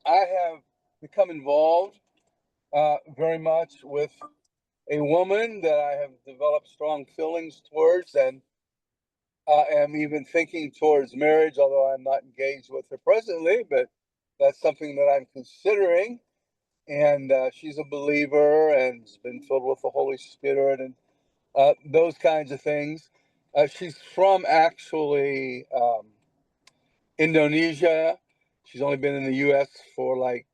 I have become involved very much with a woman that I have developed strong feelings towards, and am even thinking towards marriage, although I'm not engaged with her presently, but that's something that I'm considering. And she's a believer and has been filled with the Holy Spirit and those kinds of things. She's from actually Indonesia. She's only been in the U.S. for like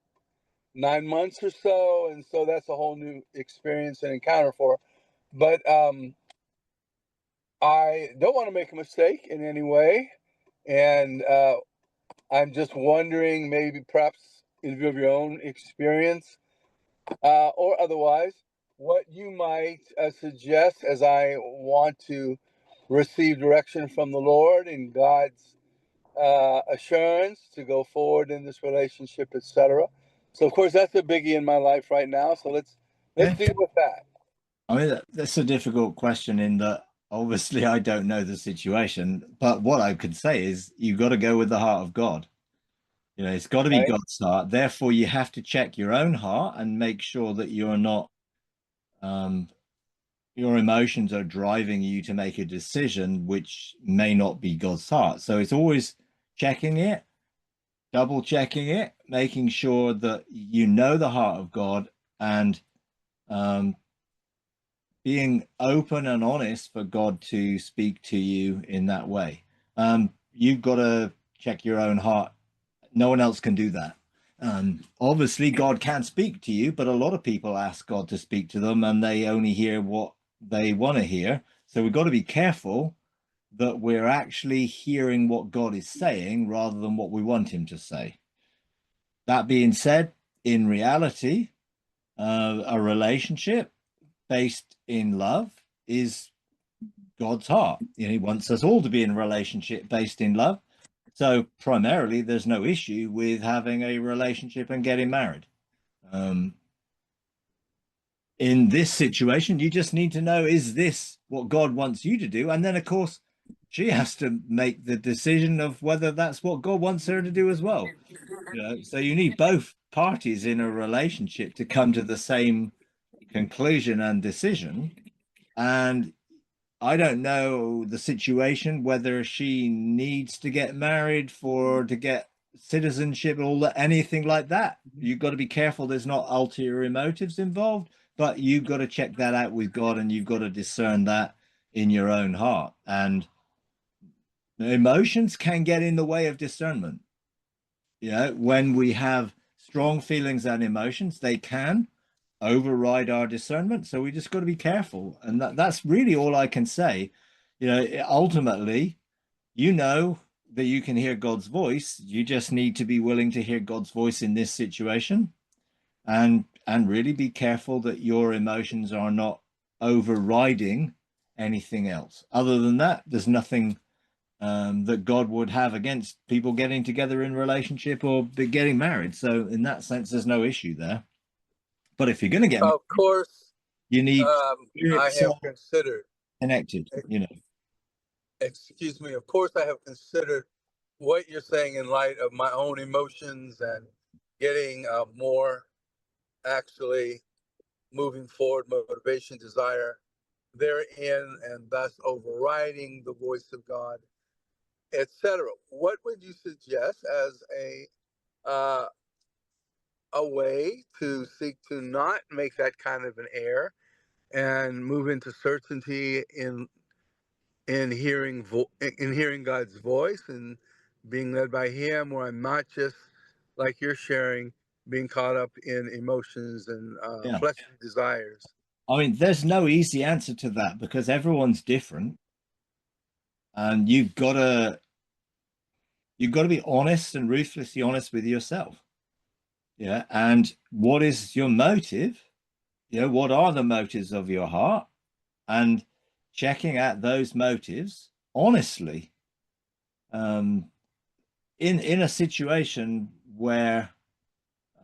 9 months or so, and so that's a whole new experience and encounter for her. But I don't want to make a mistake in any way, and I'm just wondering, maybe perhaps in view of your own experience or otherwise, what you might suggest as I want to receive direction from the Lord and God's assurance to go forward in this relationship, etc. So, of course, that's a biggie in my life right now. So let's Yeah. deal with that. I mean, that's a difficult question in that obviously I don't know the situation, but what I could say is you've got to go with the heart of God. You know, it's got to be Right? God's heart. Therefore, you have to check your own heart and make sure that you're not, um, your emotions are driving you to make a decision which may not be God's heart. So it's always checking it, double checking it, making sure that you know the heart of God and um, being open and honest for God to speak to you in that way. You've got to check your own heart. No one else can do that. Obviously, God can speak to you, but a lot of people ask God to speak to them and they only hear what they want to hear. So we've got to be careful that we're actually hearing what God is saying rather than what we want him to say. That being said, in reality, a relationship based in love is God's heart. You know, he wants us all to be in a relationship based in love. So primarily, there's no issue with having a relationship and getting married. Um, in this situation, you just need to know, is this what God wants you to do? And then, of course, she has to make the decision of whether that's what God wants her to do as well. You know, so you need both parties in a relationship to come to the same conclusion and decision. And I don't know the situation, whether she needs to get married for to get citizenship or all that, anything like that. You've got to be careful there's not ulterior motives involved, but you've got to check that out with God and you've got to discern that in your own heart. And emotions can get in the way of discernment. You know, when we have strong feelings and emotions, they can override our discernment. So we just got to be careful. And that's really all I can say. You know, ultimately, you know that you can hear God's voice. You just need to be willing to hear God's voice in this situation and really be careful that your emotions are not overriding anything else. Other than that, there's nothing that God would have against people getting together in relationship or getting married. So in that sense, there's no issue there. But if you're going to get Of married, course, you need I spirit, have soul considered, connected, you know. excuse me, of course, I have considered what you're saying in light of my own emotions and getting more actually moving forward, motivation, desire therein, and thus overriding the voice of God, etc. What would you suggest as uh, a way to seek to not make that kind of an error and move into certainty in hearing God's voice and being led by Him, where I'm not just like you're sharing, being caught up in emotions and Yeah. fleshly desires? I mean, there's no easy answer to that because everyone's different and you've got to be honest and ruthlessly honest with yourself. Yeah. And what is your motive? You know, what are the motives of your heart? And checking out those motives honestly. Um, in a situation where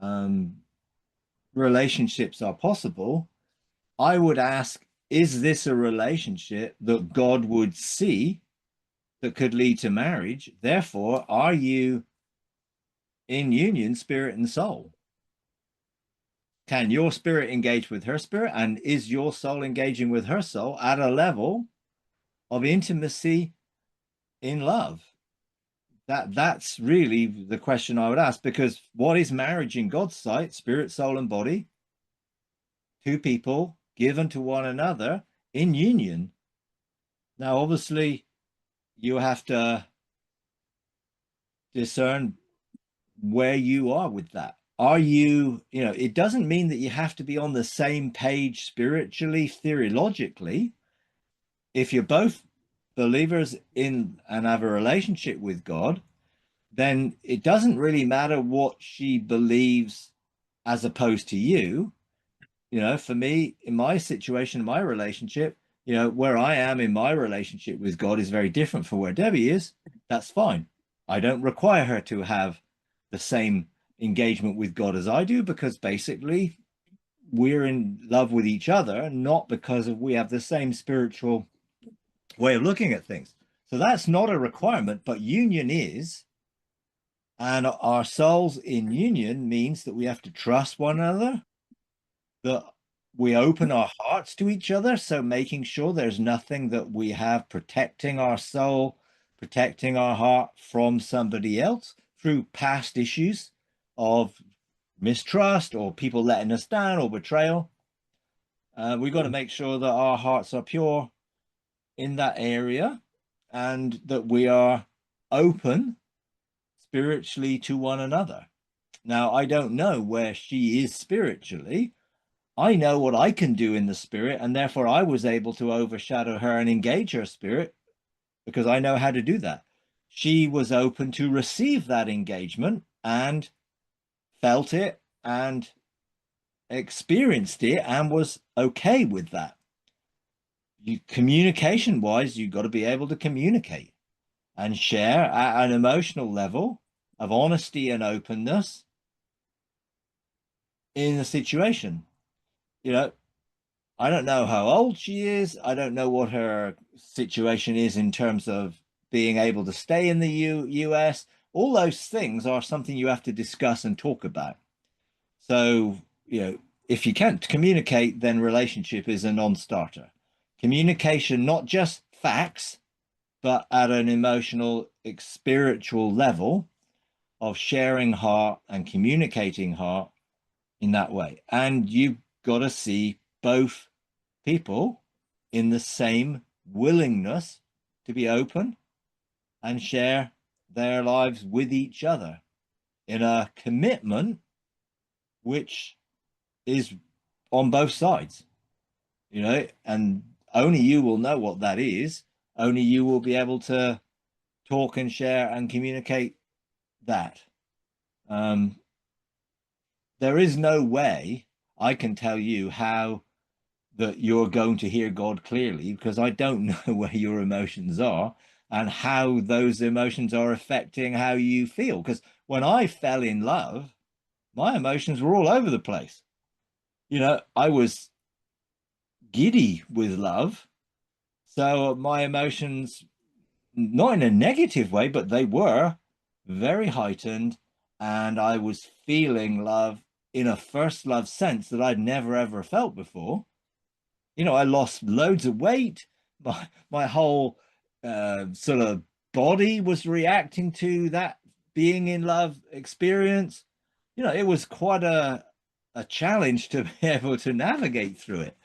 um, relationships are possible, I would ask, is this a relationship that God would see that could lead to marriage? Therefore, are you in union, spirit and soul. Can your spirit engage with her spirit? And is your soul engaging with her soul at a level of intimacy in love? That's really the question I would ask, because what is marriage in God's sight? Spirit, soul, and body. Two people given to one another in union. Now, obviously, you have to discern where you are with that. Are you, it doesn't mean that you have to be on the same page spiritually, theologically. If you're both believers in and have a relationship with God, then it doesn't really matter what she believes as opposed to you. For me, in my situation, my relationship, where I am in my relationship with God is very different from where Debbie is. That's fine. I don't require her to have the same engagement with God as I do, because basically we're in love with each other, not because we have the same spiritual way of looking at things. So that's not a requirement, but union is. And our souls in union means that we have to trust one another, that we open our hearts to each other. So making sure there's nothing that we have protecting our soul, protecting our heart from somebody else through past issues of mistrust or people letting us down or betrayal. We've got to make sure that our hearts are pure in that area and that we are open spiritually to one another. Now, I don't know where she is spiritually. I know what I can do in the spirit, and therefore I was able to overshadow her and engage her spirit because I know how to do that. She was open to receive that engagement and felt it and experienced it and was okay with that. Communication wise, you've got to be able to communicate and share at an emotional level of honesty and openness in a situation. I don't know how old she is. I don't know what her situation is in terms of being able to stay in the US. All those things are something you have to discuss and talk about. So, if you can't communicate, then relationship is a non-starter. Communication, not just facts, but at an emotional, spiritual level of sharing heart and communicating heart in that way. And you've got to see both people in the same willingness to be open and share their lives with each other in a commitment which is on both sides, and only you will know what that is. Only you will be able to talk and share and communicate that. There is no way I can tell you how that you're going to hear God clearly, because I don't know where your emotions are and how those emotions are affecting how you feel. Because when I fell in love, my emotions were all over the place. I was giddy with love. So my emotions, not in a negative way, but they were very heightened. And I was feeling love in a first love sense that I'd never, ever felt before. I lost loads of weight. My whole sort of body was reacting to that being in love experience. It was quite a challenge to be able to navigate through it.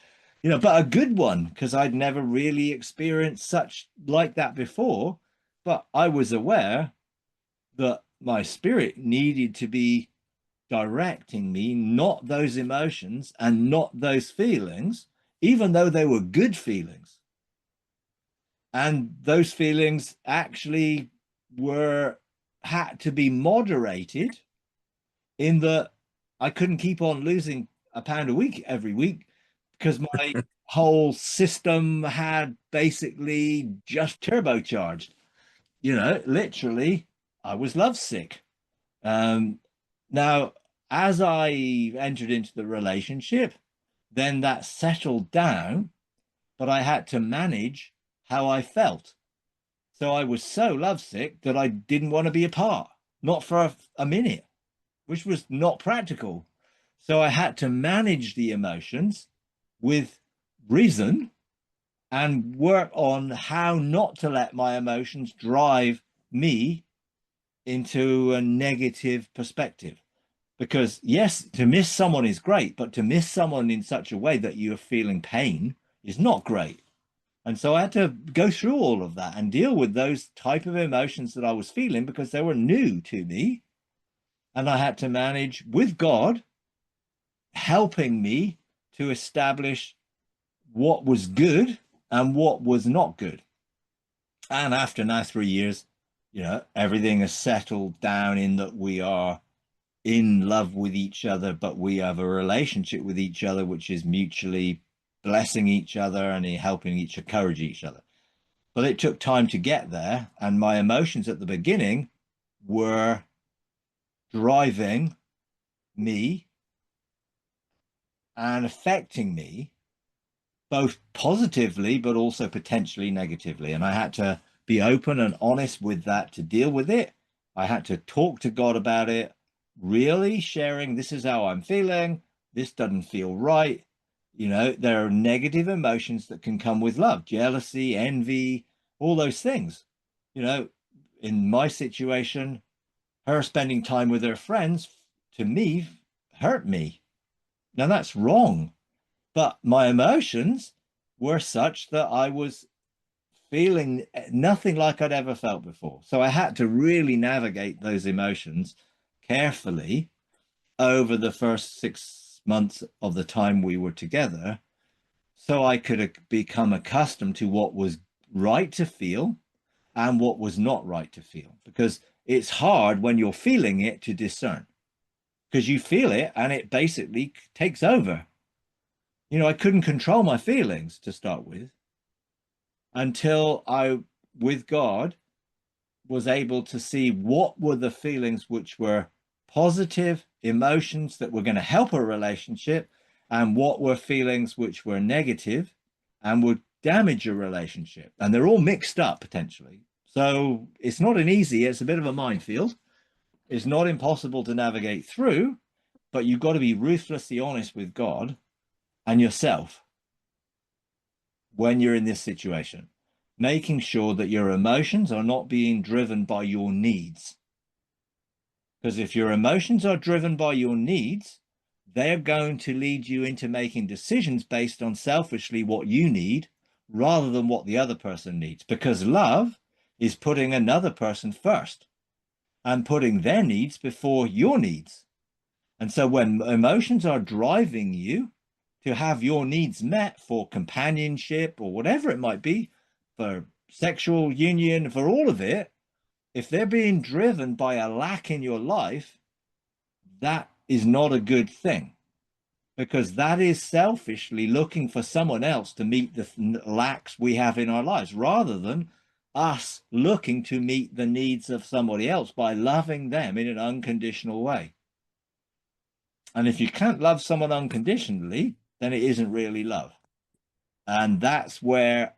But a good one, because I'd never really experienced such like that before. But I was aware that my spirit needed to be directing me, not those emotions and not those feelings, even though they were good feelings. And those feelings actually had to be moderated in that I couldn't keep on losing £1 a week every week, because my whole system had basically just turbocharged. Literally, I was lovesick. Now, as I entered into the relationship, then that settled down, but I had to manage how I felt. So I was so lovesick that I didn't want to be apart, not for a minute. which was not practical. So I had to manage the emotions with reason and work on how not to let my emotions drive me into a negative perspective. Because yes, to miss someone is great, but to miss someone in such a way that you're feeling pain is not great. And so I had to go through all of that and deal with those type of emotions that I was feeling because they were new to me. And I had to manage with God helping me to establish what was good and what was not good. And after now 3 years, everything is settled down in that we are in love with each other, but we have a relationship with each other, which is mutually blessing each other and helping encourage each other. But it took time to get there. And my emotions at the beginning were driving me and affecting me both positively, but also potentially negatively. And I had to be open and honest with that to deal with it. I had to talk to God about it, really sharing, this is how I'm feeling. This doesn't feel right. There are negative emotions that can come with love, jealousy, envy, all those things. In my situation, her spending time with her friends, to me, hurt me. Now that's wrong. But my emotions were such that I was feeling nothing like I'd ever felt before. So I had to really navigate those emotions carefully over the first 6 months of the time we were together, so I could become accustomed to what was right to feel and what was not right to feel. Because it's hard when you're feeling it to discern, because you feel it and it basically takes over. I couldn't control my feelings to start with until I, with God, was able to see what were the feelings which were positive emotions that were going to help a relationship and what were feelings which were negative and would damage a relationship. And they're all mixed up potentially. So it's not it's a bit of a minefield. It's not impossible to navigate through, but you've got to be ruthlessly honest with God and yourself when you're in this situation, making sure that your emotions are not being driven by your needs. Because if your emotions are driven by your needs, they're going to lead you into making decisions based on selfishly what you need rather than what the other person needs. Because love is putting another person first and putting their needs before your needs. And so when emotions are driving you to have your needs met for companionship or whatever it might be, for sexual union, for all of it, if they're being driven by a lack in your life, that is not a good thing, because that is selfishly looking for someone else to meet the lacks we have in our lives, rather than us looking to meet the needs of somebody else by loving them in an unconditional way. And if you can't love someone unconditionally, then it isn't really love. And that's where,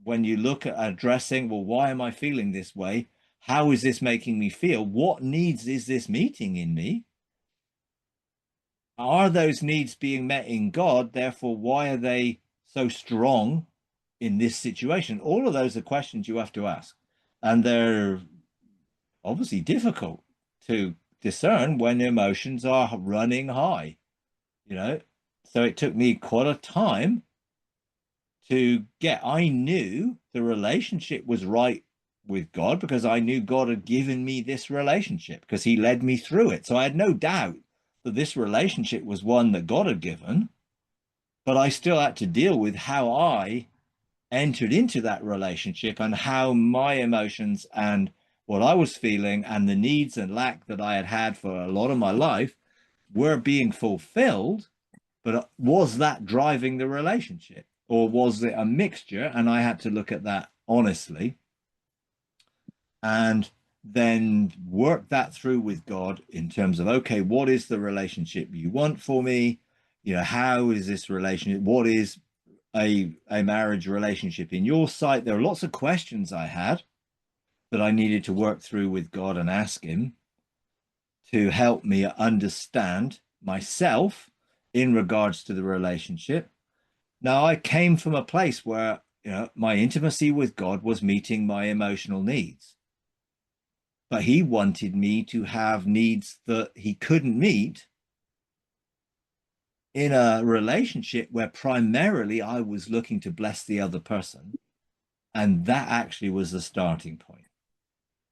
when you look at addressing, well, why am I feeling this way? How is this making me feel? What needs is this meeting in me? Are those needs being met in God? Therefore, why are they so strong in this situation? All of those are questions you have to ask. And they're obviously difficult to discern when emotions are running high. So it took me quite a time to I knew the relationship was right with God because I knew God had given me this relationship because he led me through it. So I had no doubt that this relationship was one that God had given, but I still had to deal with how I entered into that relationship and how my emotions and what I was feeling and the needs and lack that I had had for a lot of my life were being fulfilled. But was that driving the relationship, or was it a mixture? And I had to look at that honestly and then work that through with God in terms of, okay, what is the relationship you want for me? How is this relationship? What is a marriage relationship in your sight? There are lots of questions I had that I needed to work through with God and ask him to help me understand myself in regards to the relationship. Now, I came from a place where, my intimacy with God was meeting my emotional needs. But he wanted me to have needs that he couldn't meet in a relationship where primarily I was looking to bless the other person. And that actually was the starting point.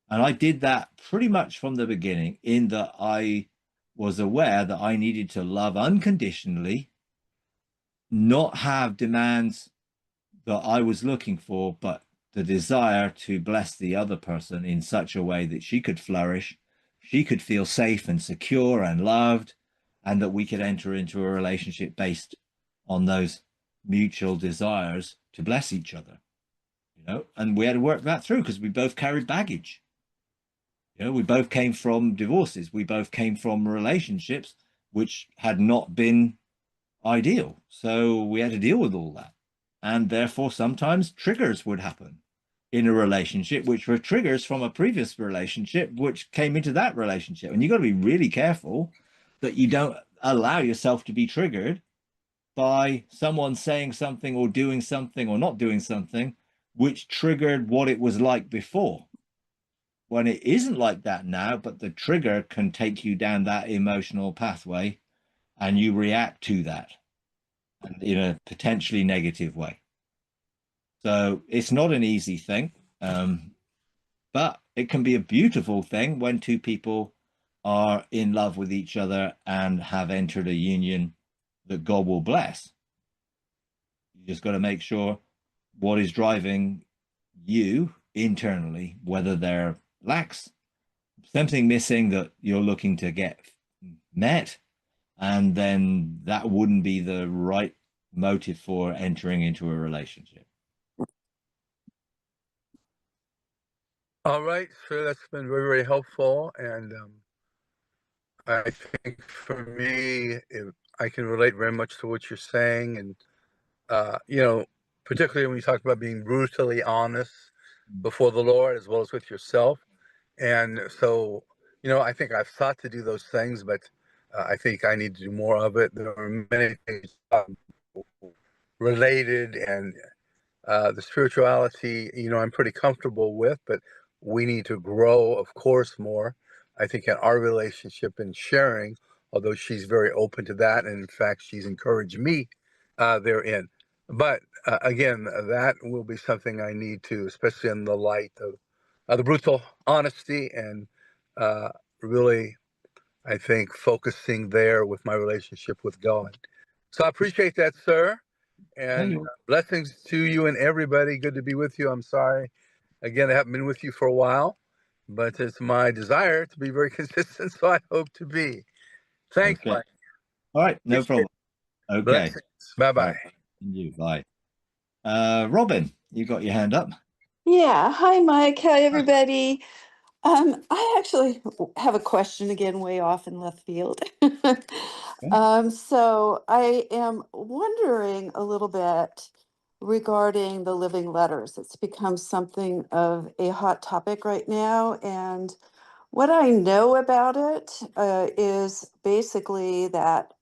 And I did that pretty much from the beginning, in that I was aware that I needed to love unconditionally, not have demands that I was looking for, but the desire to bless the other person in such a way that she could flourish, she could feel safe and secure and loved, and that we could enter into a relationship based on those mutual desires to bless each other. And we had to work that through because we both carried baggage. We both came from divorces. We both came from relationships which had not been ideal. So we had to deal with all that. And therefore, sometimes triggers would happen in a relationship, which were triggers from a previous relationship, which came into that relationship. And you've got to be really careful that you don't allow yourself to be triggered by someone saying something or doing something or not doing something, which triggered what it was like before. When it isn't like that now, but the trigger can take you down that emotional pathway and you react to that in a potentially negative way. So it's not an easy thing, but it can be a beautiful thing when two people are in love with each other and have entered a union that God will bless. You just got to make sure what is driving you internally, whether there lacks something missing that you're looking to get met, and then that wouldn't be the right motive for entering into a relationship. All right, sir, that's been very, very helpful. And I think for me, I can relate very much to what you're saying. And, particularly when you talk about being brutally honest before the Lord as well as with yourself. And so, I think I've thought to do those things, but I think I need to do more of it. There are many things related, and the spirituality, I'm pretty comfortable with, but we need to grow, of course, more. I think in our relationship and sharing, although she's very open to that, and in fact, she's encouraged me therein. But again, that will be something I need to, especially in the light of the brutal honesty and really, I think, focusing there with my relationship with God. So I appreciate that, sir. And blessings to you and everybody. Good to be with you. I'm sorry. Again, I haven't been with you for a while, but it's my desire to be very consistent, so I hope to be. Thanks, Okay. Mike. All right. No Appreciate problem. it. Okay. Blessings. Bye-bye. All right. And you. Bye. Robin, you got your hand up. Yeah. Hi, Mike. Hi, everybody. I actually have a question again, way off in left field. So I am wondering a little bit regarding the living letters. It's become something of a hot topic right now. And what I know about it is basically that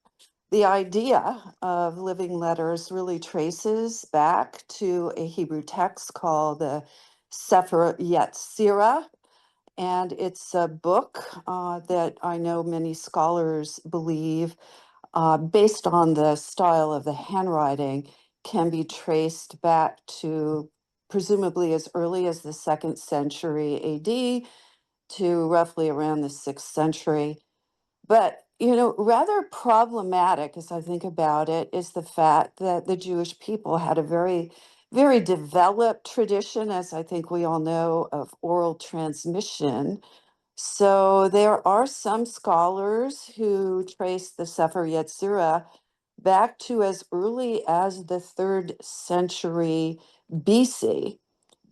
the idea of living letters really traces back to a Hebrew text called the Sefer Yetzirah, and it's a book that I know many scholars believe, based on the style of the handwriting, can be traced back to presumably as early as the second century AD to roughly around the sixth century. But, rather problematic as I think about it is the fact that the Jewish people had a very, very developed tradition, as I think we all know, of oral transmission. So there are some scholars who trace the Sefer Yetzirah back to as early as the third century BC.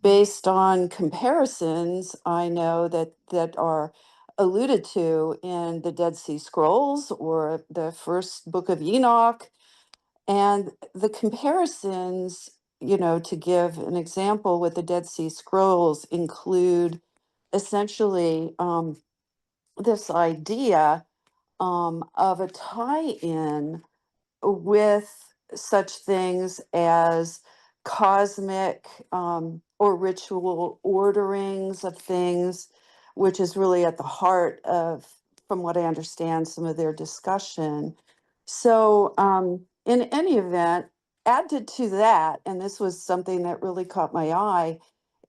Based on comparisons, I know that are alluded to in the Dead Sea Scrolls or the first book of Enoch. And the comparisons, to give an example with the Dead Sea Scrolls, include essentially this idea of a tie-in with such things as cosmic or ritual orderings of things, which is really at the heart of, from what I understand, some of their discussion. So, in any event, added to that, and this was something that really caught my eye,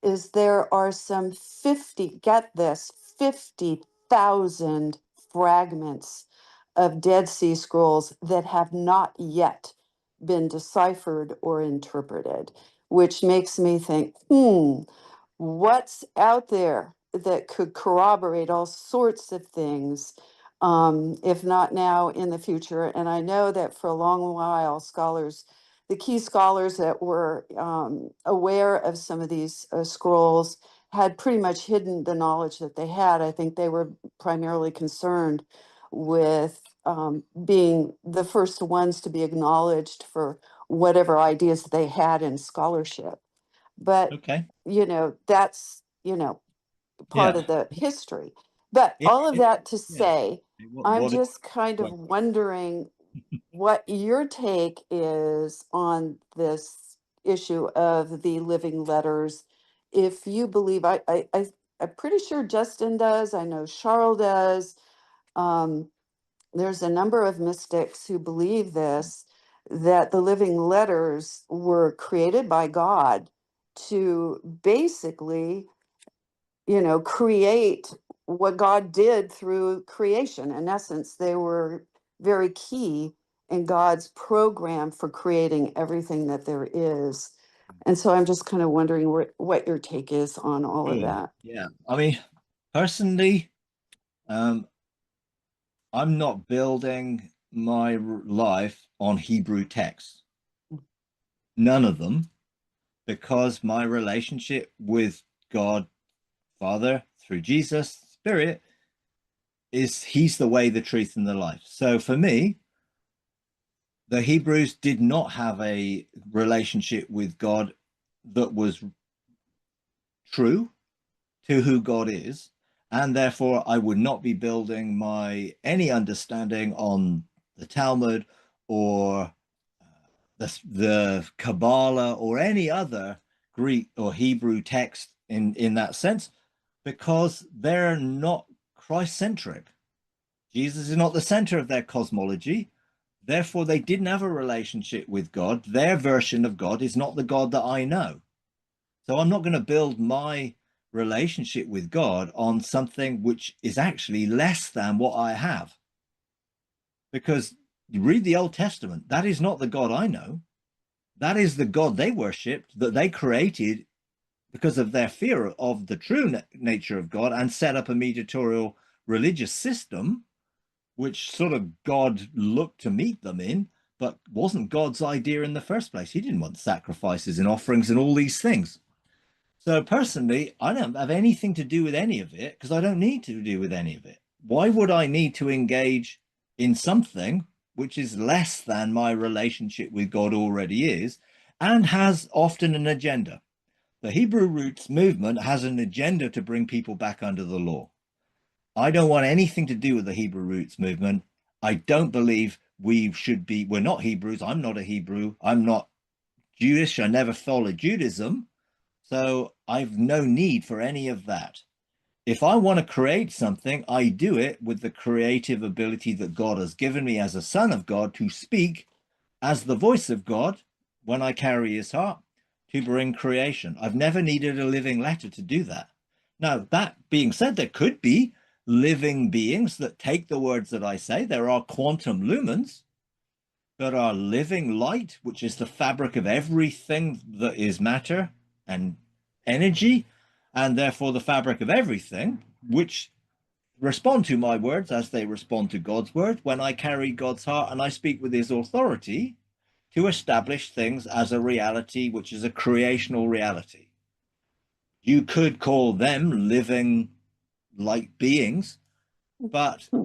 is there are some 50, get this, 50,000 fragments of Dead Sea Scrolls that have not yet been deciphered or interpreted, which makes me think, what's out there that could corroborate all sorts of things, if not now, in the future? And I know that for a long while, scholars, the key scholars that were aware of some of these scrolls had pretty much hidden the knowledge that they had. I think they were primarily concerned with being the first ones to be acknowledged for whatever ideas they had in scholarship. But, Okay. that's, part Yeah. of the history. But It, all of it, that to yeah. say, I'm What it, just kind of what, wondering what your take is on this issue of the living letters. If you believe, I'm pretty sure Justin does. I know Charles does. Um, there's a number of mystics who believe this, that the living letters were created by God to basically, create what God did through creation. In essence, they were very key in God's program for creating everything that there is. And so I'm just kind of wondering what your take is on all of sure. that. Yeah. I mean, personally, um, I'm not building my life on Hebrew texts, none of them, because my relationship with God, Father, through Jesus, Spirit, is He's the way, the truth, and the life. So for me, the Hebrews did not have a relationship with God that was true to who God is, and therefore I would not be building my any understanding on the Talmud or the Kabbalah or any other Greek or Hebrew text in that sense, because they're not Christ-centric. Jesus is not the center of their cosmology. Therefore, they didn't have a relationship with God. Their version of God is not the God that I know. So I'm not going to build my relationship with God on something which is actually less than what I have. Because you read the Old Testament, that is not the God I know. That is the God they worshipped, that they created because of their fear of the true nature of God, and set up a mediatorial religious system, which sort of God looked to meet them in, but wasn't God's idea in the first place. He didn't want sacrifices and offerings and all these things. So personally, I don't have anything to do with any of it because I don't need to do with any of it. Why would I need to engage in something which is less than my relationship with God already is, and has often an agenda? The Hebrew Roots movement has an agenda to bring people back under the law. I don't want anything to do with the Hebrew Roots movement. I don't believe we should be, we're not Hebrews. I'm not a Hebrew. I'm not Jewish. I never followed Judaism. So I've no need for any of that. If I want to create something, I do it with the creative ability that God has given me as a son of God to speak as the voice of God when I carry his heart to bring creation. I've never needed a living letter to do that. Now, that being said, there could be living beings that take the words that I say. There are quantum lumens that are living light, which is the fabric of everything that is matter and energy, and therefore the fabric of everything, which respond to my words as they respond to God's word when I carry God's heart and I speak with his authority to establish things as a reality, which is a creational reality. You could call them living light beings, but Hmm.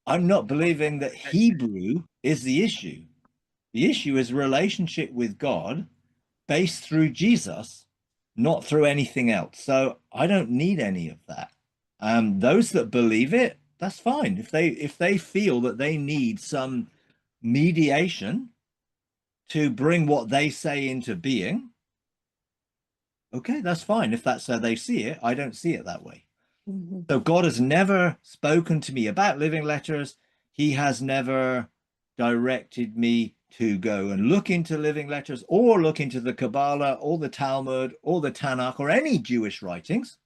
I'm not believing that Hebrew is the issue. The issue is relationship with God based through Jesus, not through anything else. So I don't need any of that. Those that believe it, that's fine. If they feel that they need some mediation to bring what they say into being, okay, that's fine. If that's how they see it, I don't see it that way. Mhm. So God has never spoken to me about living letters. He has never directed me to go and look into living letters or look into the Kabbalah or the Talmud or the Tanakh or any Jewish writings,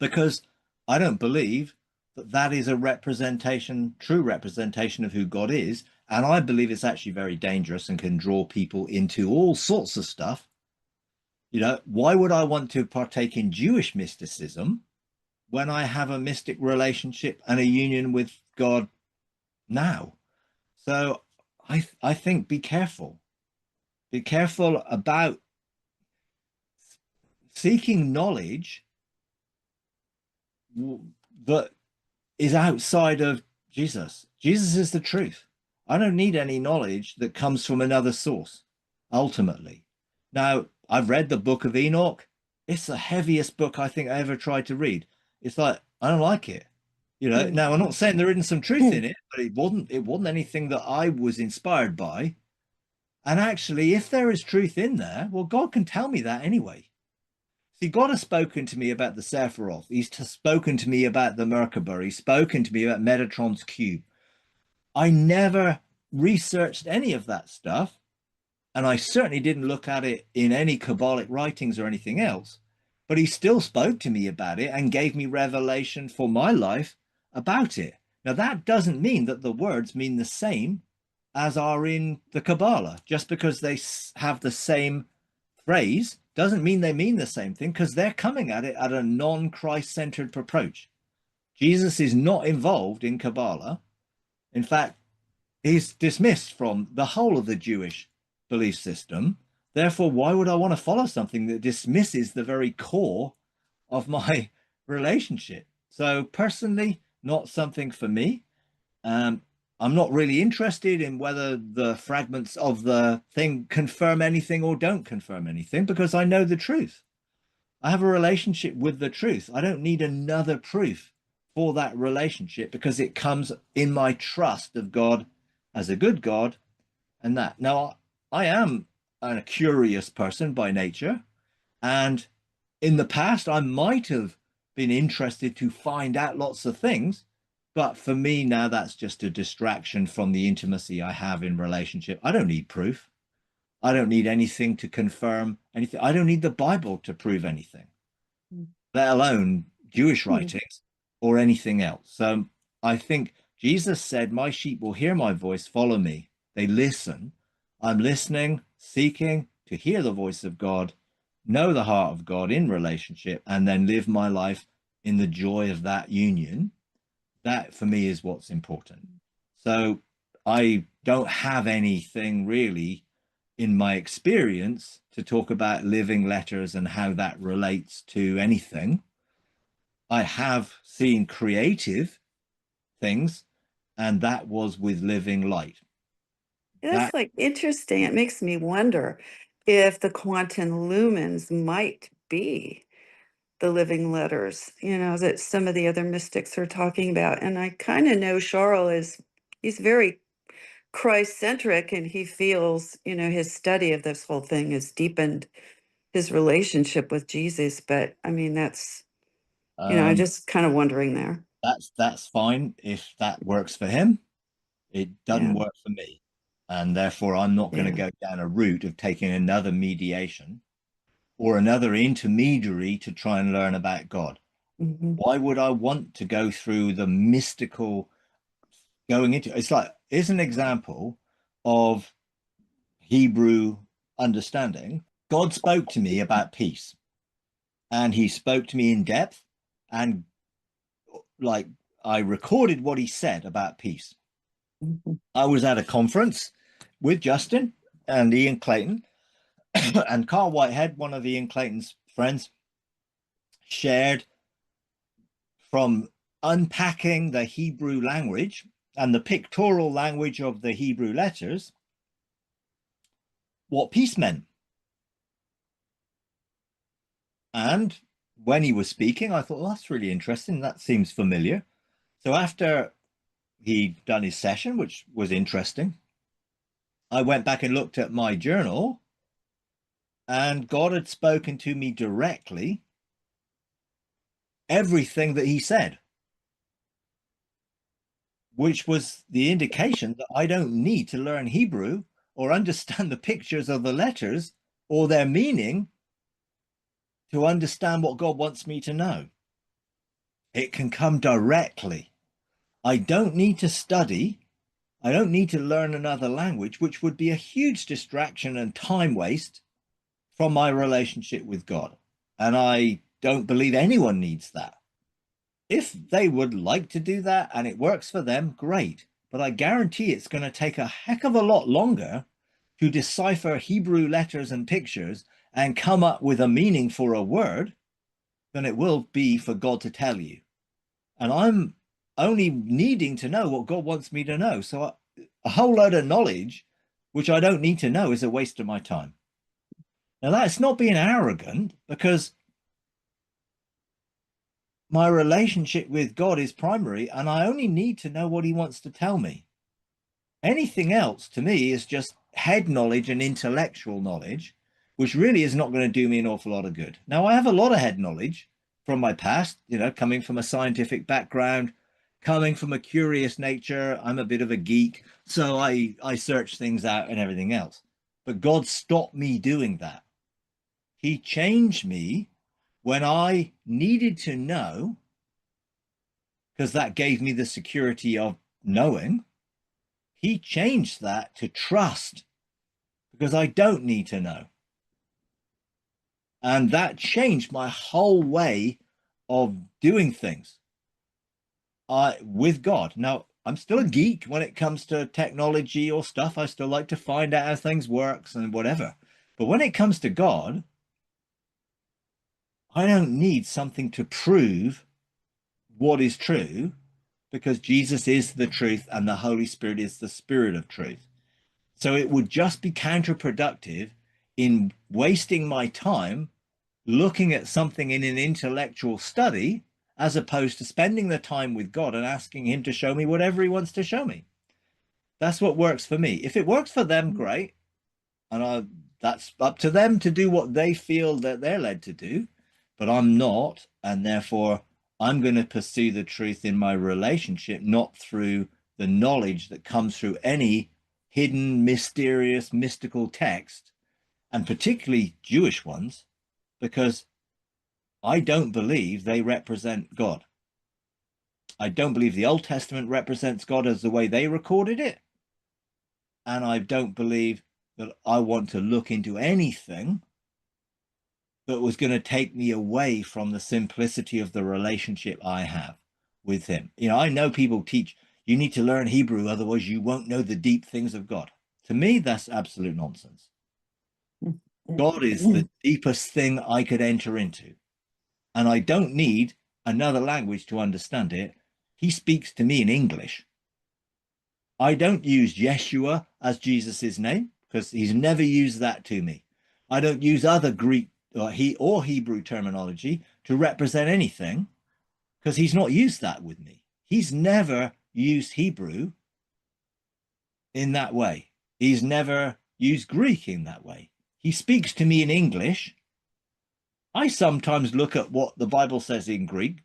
because I don't believe that that is a representation, true representation of who God is. And I believe it's actually very dangerous and can draw people into all sorts of stuff. You know, why would I want to partake in Jewish mysticism when I have a mystic relationship and a union with God now? So I think be careful. Be careful about seeking knowledge that is outside of Jesus. Jesus is the truth. I don't need any knowledge that comes from another source, ultimately. Now, I've read the book of Enoch. It's the heaviest book I think I ever tried to read. It's like, I don't like it. You know, Mm. now I'm not saying there isn't some truth in it, but it wasn't anything that I was inspired by. And actually, if there is truth in there, well, God can tell me that anyway. See, God has spoken to me about the Sephiroth. He's spoken to me about the Merkaba. He's spoken to me about Metatron's cube. I never researched any of that stuff, and I certainly didn't look at it in any Kabbalic writings or anything else. But he still spoke to me about it and gave me revelation for my life about it. Now, that doesn't mean that the words mean the same as are in the Kabbalah. Just because they have the same phrase doesn't mean they mean the same thing, because they're coming at it at a non-Christ-centered approach. Jesus is not involved in Kabbalah. In fact, he's dismissed from the whole of the Jewish belief system. Therefore, why would I want to follow something that dismisses the very core of my relationship? So personally, not something for me. I'm not really interested in whether the fragments of the thing confirm anything or don't confirm anything, because I know the truth. I have a relationship with the truth. I don't need another proof for that relationship, because it comes in my trust of God as a good God. And that now, I am a curious person by nature, and in the past I might have been interested to find out lots of things, but for me now, that's just a distraction from the intimacy I have in relationship. I don't need proof. I don't need anything to confirm anything. I don't need the Bible to prove anything, let alone Jewish writings or anything else. So I think Jesus said, my sheep will hear my voice, follow me. They listen. I'm listening, seeking to hear the voice of God, know the heart of God in relationship, and then live my life in the joy of that union. That for me is what's important. So I don't have anything really in my experience to talk about living letters and how that relates to anything. I have seen creative things, and that was with living light. That's That like interesting. It makes me wonder if the quantum lumens might be the living letters, that some of the other mystics are talking about. And I kind of know Charles he's very Christ-centric, and he feels, his study of this whole thing has deepened his relationship with Jesus. But I mean, I'm um, just kind of wondering there. that's fine if that works for him. It doesn't Yeah. work for me, and therefore I'm not going to Yeah. go down a route of taking another mediation or another intermediary to try and learn about God. Hmm. Why would I want to go through the mystical going into it's like, here's an example of Hebrew understanding. God spoke to me about peace, and he spoke to me in depth, and like I recorded what he said about peace. Hmm. I was at a conference with Justin and Ian Clayton, and Carl Whitehead, one of Ian Clayton's friends, shared from unpacking the Hebrew language and the pictorial language of the Hebrew letters what peace meant. And when he was speaking, I thought, well, that's really interesting. That seems familiar. So after he'd done his session, which was interesting, I went back and looked at my journal, and God had spoken to me directly everything that he said, which was the indication that I don't need to learn Hebrew or understand the pictures of the letters or their meaning to understand what God wants me to know. It can come directly. I don't need to study. I don't need to learn another language, which would be a huge distraction and time waste from my relationship with God. And I don't believe anyone needs that. If they would like to do that and it works for them, great. But I guarantee it's going to take a heck of a lot longer to decipher Hebrew letters and pictures and come up with a meaning for a word than it will be for God to tell you. And I'm only needing to know what God wants me to know. So a whole load of knowledge, which I don't need to know, is a waste of my time. Now, that's not being arrogant, because my relationship with God is primary, and I only need to know what he wants to tell me. Anything else to me is just head knowledge and intellectual knowledge, which really is not going to do me an awful lot of good. Now, I have a lot of head knowledge from my past, coming from a scientific background, coming from a curious nature. I'm a bit of a geek, so I search things out and everything else. But God stopped me doing that. He changed me when I needed to know, because that gave me the security of knowing. He changed that to trust, because I don't need to know. And that changed my whole way of doing things with God. Now, I'm still a geek when it comes to technology or stuff. I still like to find out how things works and whatever. But when it comes to God, I don't need something to prove what is true, because Jesus is the truth and the Holy Spirit is the Spirit of truth. So it would just be counterproductive in wasting my time looking at something in an intellectual study, as opposed to spending the time with God and asking him to show me whatever he wants to show me. That's what works for me. If it works for them, great. And that's up to them to do what they feel that they're led to do. But I'm not, and therefore I'm going to pursue the truth in my relationship, not through the knowledge that comes through any hidden, mysterious, mystical text, and particularly Jewish ones, because I don't believe they represent God. I don't believe the Old Testament represents God as the way they recorded it. And I don't believe that I want to look into anything that was going to take me away from the simplicity of the relationship I have with him. I know people teach you need to learn Hebrew, otherwise you won't know the deep things of God. To me, that's absolute nonsense. God is the deepest thing I could enter into. And I don't need another language to understand it. He speaks to me in English. I don't use Yeshua as Jesus's name, because he's never used that to me. I don't use other Greek or Hebrew terminology to represent anything, because he's not used that with me. He's never used Hebrew in that way. He's never used Greek in that way. He speaks to me in English. I sometimes look at what the Bible says in Greek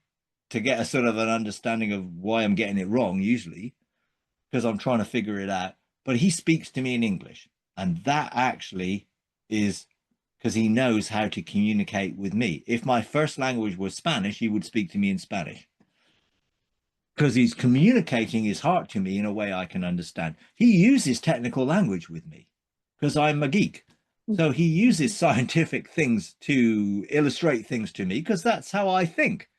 to get a sort of an understanding of why I'm getting it wrong, usually, because I'm trying to figure it out. But he speaks to me in English. And that actually is because he knows how to communicate with me. If my first language was Spanish, he would speak to me in Spanish, because he's communicating his heart to me in a way I can understand. He uses technical language with me because I'm a geek. So he uses scientific things to illustrate things to me, because that's how I think.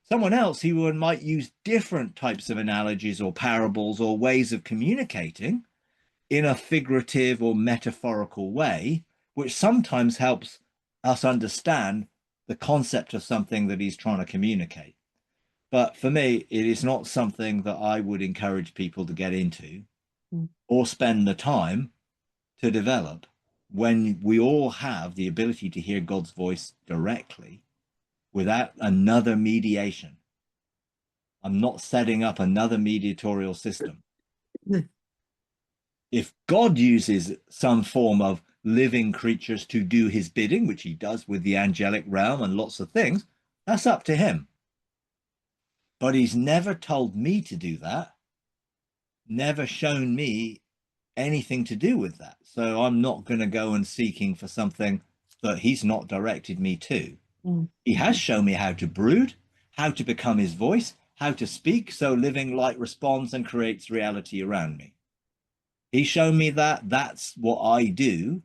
Someone else, he might use different types of analogies or parables or ways of communicating in a figurative or metaphorical way, which sometimes helps us understand the concept of something that he's trying to communicate. But for me, it is not something that I would encourage people to get into or spend the time to develop, when we all have the ability to hear God's voice directly without another mediation. I'm not setting up another mediatorial system. If God uses some form of living creatures to do his bidding, which he does with the angelic realm and lots of things, that's up to him. But he's never told me to do that, never shown me anything to do with that. So I'm not going to go and seeking for something that he's not directed me to. He has shown me how to brood, how to become his voice, how to speak, so living light responds and creates reality around me. He's shown me that. That's what I do.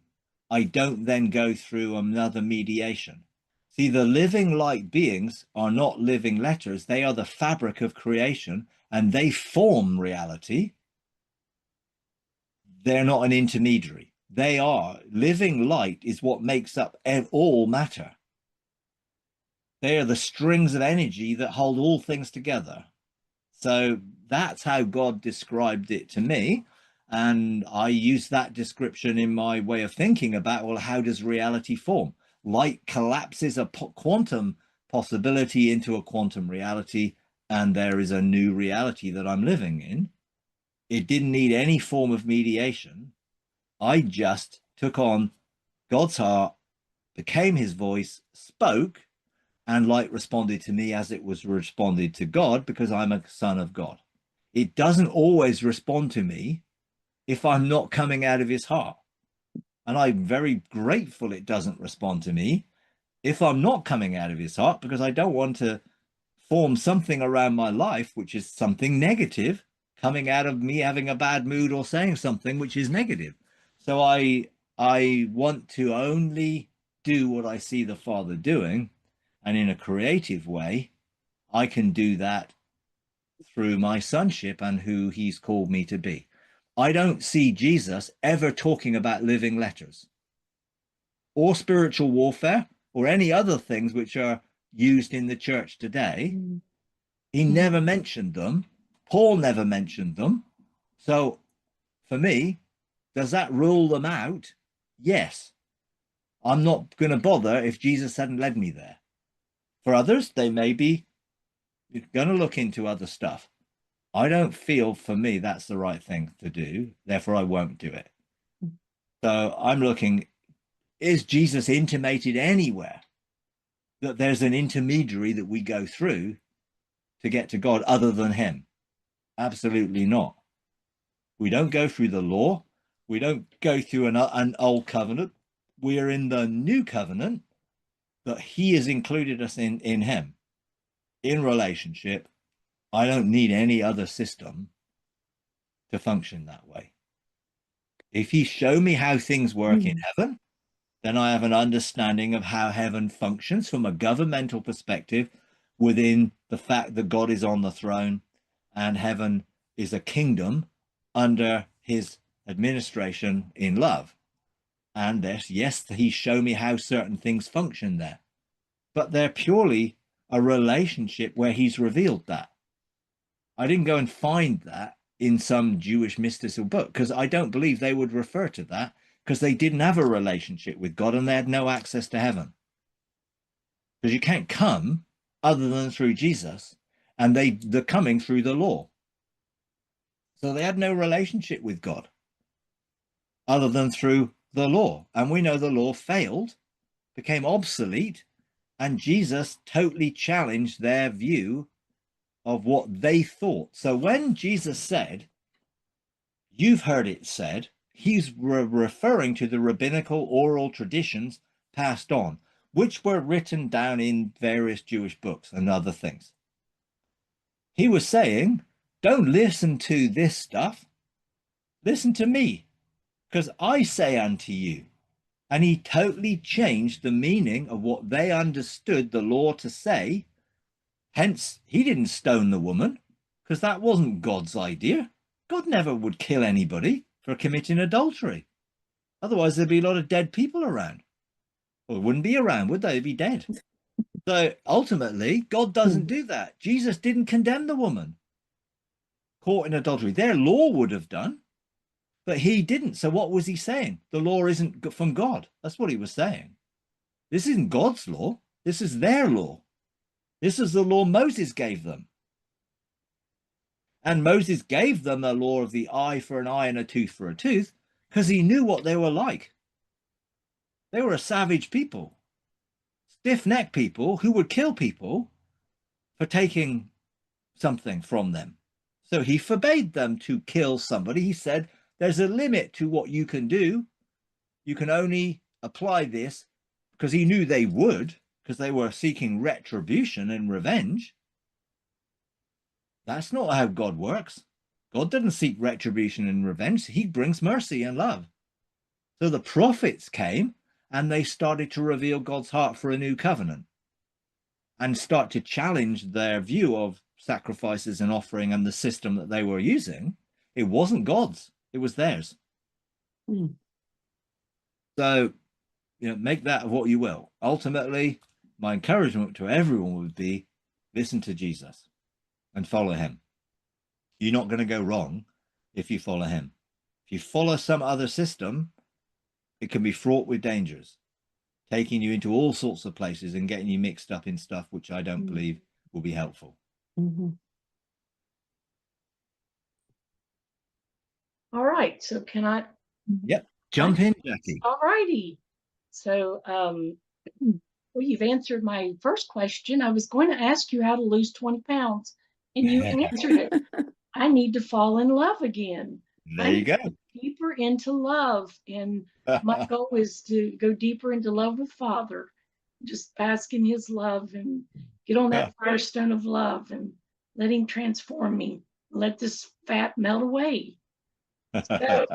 I don't then go through another mediation. See, the living light beings are not living letters. They are the fabric of creation, and they form reality. They're not an intermediary. They are. Living light is what makes up all matter. They are the strings of energy that hold all things together. So that's how God described it to me. And I use that description in my way of thinking about, well, how does reality form? Light collapses a quantum possibility into a quantum reality, and there is a new reality that I'm living in. It didn't need any form of mediation. I just took on God's heart, became his voice, spoke, and light responded to me as it was responded to God, because I'm a son of God. It doesn't always respond to me if I'm not coming out of his heart. And I'm very grateful it doesn't respond to me if I'm not coming out of his heart, because I don't want to form something around my life which is something negative coming out of me having a bad mood or saying something which is negative. So I want to only do what I see the Father doing, and in a creative way I can do that through my sonship and who he's called me to be. I don't see Jesus ever talking about living letters or spiritual warfare or any other things which are used in the church today. He never mentioned them. Paul never mentioned them. So for me, does that rule them out? Yes. I'm not going to bother if Jesus hadn't led me there. For others, they may be going to look into other stuff. I don't feel, for me, that's the right thing to do. Therefore, I won't do it. So I'm looking, is Jesus intimated anywhere that there's an intermediary that we go through to get to God other than him? Absolutely not. We don't go through the law. We don't go through an old covenant. We are in the new covenant that he has included us in him, in relationship. I don't need any other system to function that way. If he show me how things work in heaven, then I have an understanding of how heaven functions from a governmental perspective, within the fact that God is on the throne and heaven is a kingdom under his administration in love. And yes, he showed me how certain things function there, but they're purely a relationship where he's revealed that. I didn't go and find that in some Jewish mystical book, because I don't believe they would refer to that, because they didn't have a relationship with God and they had no access to heaven. Because you can't come other than through Jesus, and they're coming through the law. So they had no relationship with God other than through the law. And we know the law failed, became obsolete, and Jesus totally challenged their view of what they thought. So when Jesus said, "You've heard it said," he's referring to the rabbinical oral traditions passed on, which were written down in various Jewish books and other things. He was saying, don't listen to this stuff. Listen to me, because I say unto you. And he totally changed the meaning of what they understood the law to say. Hence, he didn't stone the woman, because that wasn't God's idea. God never would kill anybody for committing adultery. Otherwise, there'd be a lot of dead people around. Well, wouldn't be around, would they? They'd be dead. So ultimately, God doesn't do that. Jesus didn't condemn the woman caught in adultery. Their law would have done, but he didn't. So what was he saying? The law isn't from God. That's what he was saying. This isn't God's law. This is their law. This is the law Moses gave them. And Moses gave them the law of the eye for an eye and a tooth for a tooth because he knew what they were like. They were a savage people, stiff-necked people who would kill people for taking something from them. So he forbade them to kill somebody. He said, there's a limit to what you can do. You can only apply this, because he knew they would, because they were seeking retribution and revenge. That's not how God works. God didn't seek retribution and revenge. He brings mercy and love. So the prophets came and they started to reveal God's heart for a new covenant and start to challenge their view of sacrifices and offering and the system that they were using. It wasn't God's, it was theirs. Mm. So, make that of what you will. Ultimately, my encouragement to everyone would be listen to Jesus and follow him. You're not going to go wrong if you follow him. If you follow some other system, it can be fraught with dangers, taking you into all sorts of places and getting you mixed up in stuff which I don't believe will be helpful. Mm-hmm. All right. So can I? Yep. Jump in, Jackie. All righty. So, well, you've answered my first question. I was going to ask you how to lose 20 pounds, and you answered it. I need to fall in love again. There you go. Deeper into love. And my goal is to go deeper into love with Father, just bask in his love and get on that firestone of love and let him transform me. Let this fat melt away. So,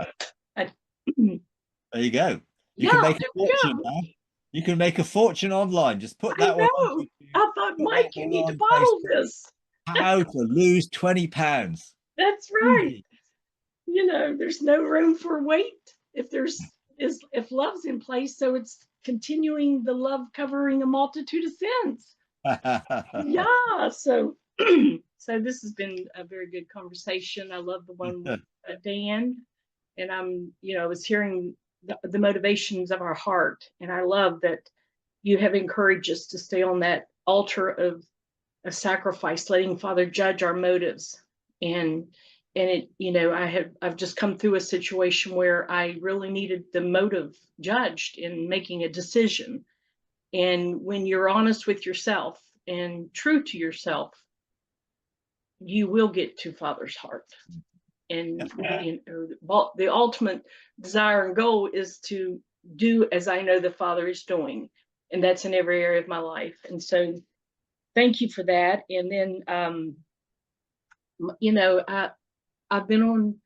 there you go. You can make a fortune now. You can make a fortune online. Just put that one on. I thought, Mike, you need to bottle this. How to lose 20 pounds. That's right. There's no room for weight if love's in place. So it's continuing the love covering a multitude of sins. Yeah. So this has been a very good conversation. I love the one with Dan, and I was hearing the motivations of our heart, and I love that you have encouraged us to stay on that altar of sacrifice, letting Father judge our motives. And I've just come through a situation where I really needed the motive judged in making a decision. And when you're honest with yourself and true to yourself, you will get to Father's heart. And the ultimate desire and goal is to do as I know the Father is doing. And that's in every area of my life. And so thank you for that. And then, I've been on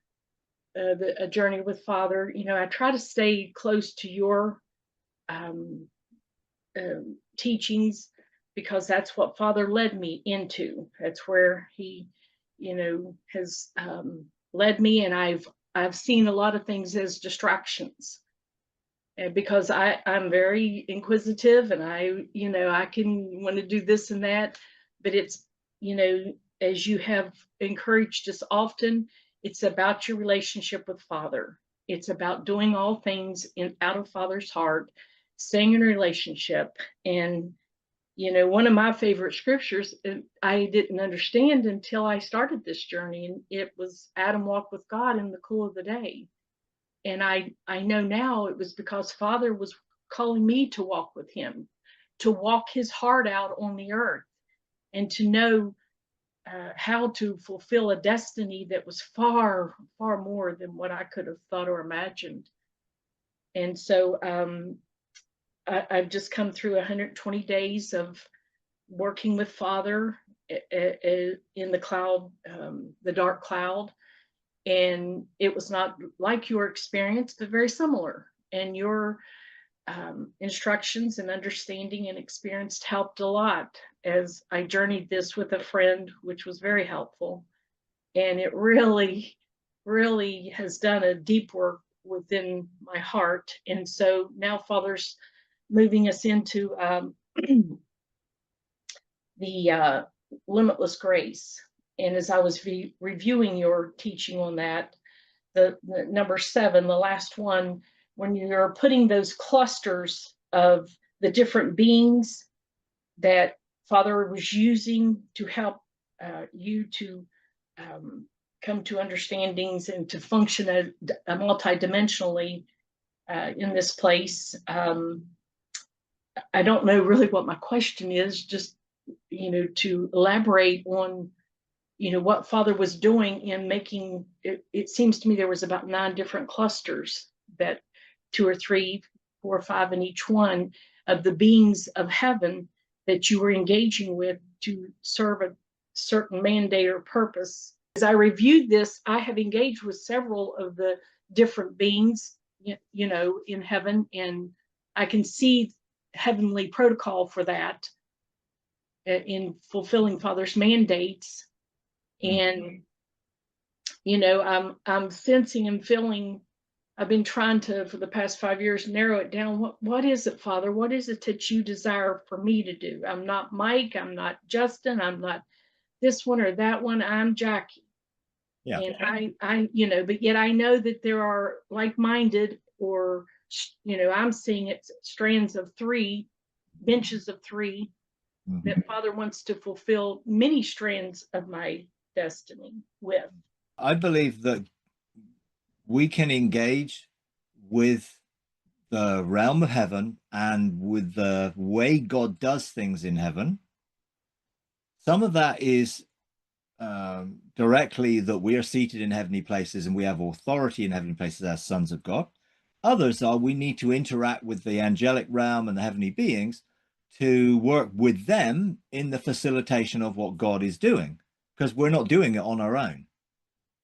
a journey with Father. I try to stay close to your teachings, because that's what Father led me into. That's where he, has led me, and I've seen a lot of things as distractions. And because I'm very inquisitive, and I can want to do this and that, but it's, as you have encouraged us often, it's about your relationship with Father. It's about doing all things out of Father's heart, staying in a relationship. And, one of my favorite scriptures, I didn't understand until I started this journey, and it was Adam walked with God in the cool of the day. And I know now it was because Father was calling me to walk with him, to walk his heart out on the earth, and to know how to fulfill a destiny that was far, far more than what I could have thought or imagined. And so I've just come through 120 days of working with Father in the cloud, the dark cloud. And it was not like your experience, but very similar. And your instructions and understanding and experience helped a lot as I journeyed this with a friend, which was very helpful. And it really, really has done a deep work within my heart. And so now Father's moving us into the limitless grace. And as I was reviewing your teaching on that, the number 7, the last one, when you're putting those clusters of the different beings that Father was using to help you to come to understandings and to function multidimensionally in this place. I don't know really what my question is, just, to elaborate on, what Father was doing in making it. It seems to me there was about 9 different clusters, that 2 or 3, 4 or 5 in each one of the beings of heaven that you were engaging with to serve a certain mandate or purpose. As I reviewed this, I have engaged with several of the different beings, in heaven, and I can see heavenly protocol for that in fulfilling Father's mandates. And I'm sensing and feeling. I've been trying to, for the past 5 years, narrow it down. What is it, Father? What is it that you desire for me to do? I'm not Mike. I'm not Justin. I'm not this one or that one. I'm Jackie. Yeah. And but yet I know that there are like-minded, or, I'm seeing it strands of 3, benches of 3, that Father wants to fulfill many strands of my destiny with. I believe that we can engage with the realm of heaven and with the way God does things in heaven. Some of that is directly that we are seated in heavenly places and we have authority in heavenly places as sons of God. Others are we need to interact with the angelic realm and the heavenly beings to work with them in the facilitation of what God is doing, because we're not doing it on our own.